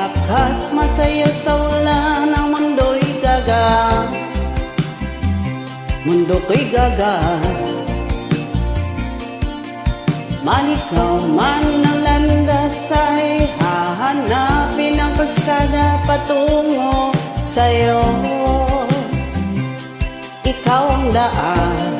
Pagkat masaya sa wala ng mundo'y gaga, mundo ko'y gaga. Manikaw man ng landas ay hahanapin ang kalsada patungo sa'yo. Ikaw ang daan.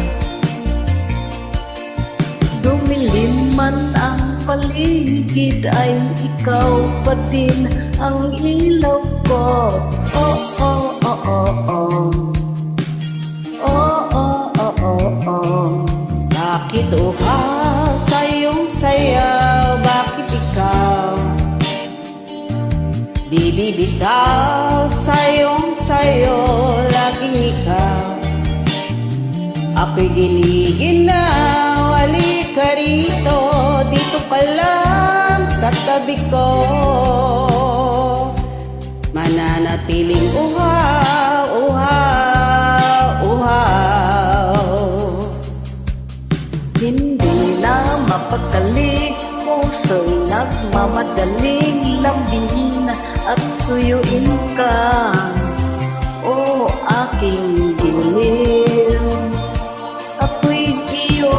Dumilim man ang paligid ay ikaw pa din ang ilaw ko. Oh, oh, oh, oh, oh. Oh, oh, oh, oh, oh. Bakit uhaw sa iyong sayaw? Bakit ikaw di bibitaw sa iyong sayo? Laging ikaw ako'y giniginaw. Halika rito, dito ka lang sa tabi ko. Mananatiling uhaw, uhaw, uhaw. Hindi na mapakali, puso'y nagmamadaling lambingin at suyuin ka. O aking dilim, ako'y iyo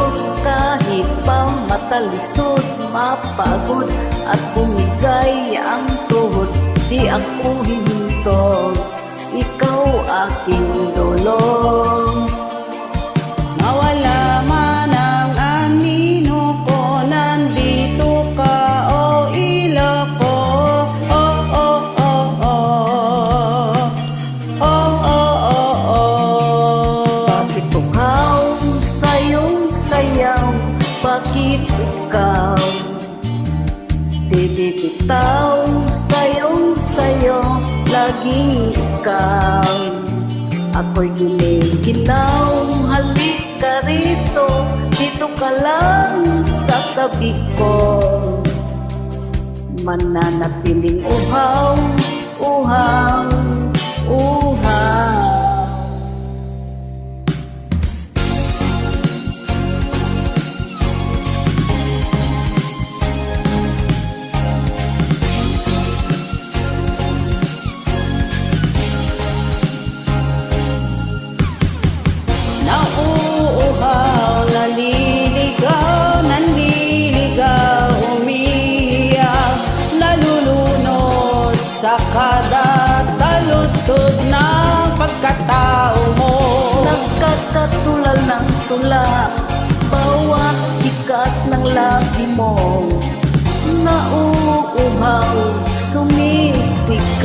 kahit pa matalisod, mapagod at bumigay ang tuhod. Di ako hihinto, ikaw aking dulong. Mawala man ang anino ko, nandito ka o ilaw ko. Oh, oh, oh, oh. Oh, oh, oh, oh. Bakit uhaw sa iyong sayaw? Bakit ikaw di bibitaw sa iyong sayo? Laging ikaw ako'y giniginaw. Halika rito, dito ka lang sa tabi ko. Mananatiling uhaw, uhaw, uhaw. Nauuhaw, naliligaw, nanliligaw, umiiyak, nalulunod sa kada taludtod ng pagkatao mo. Nagkakatulal ng tula, bawat tikas ng labi mo. Nauuhaw, sumisigaw.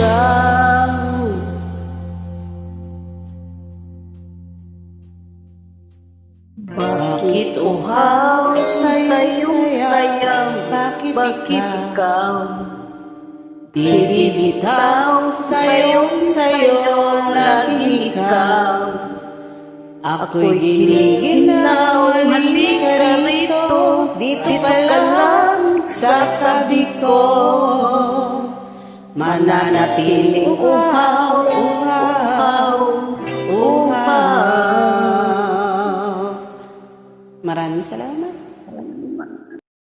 Bakit uhaw sa iyong sayaw? Bakit ikaw di bibitaw sa iyong sayo? Laging ikaw ako'y giniginaw. Halika rito, dito ka lang sa tabi ko. Mananatiling uhaw, uhaw, uhaw. Maraming salamat.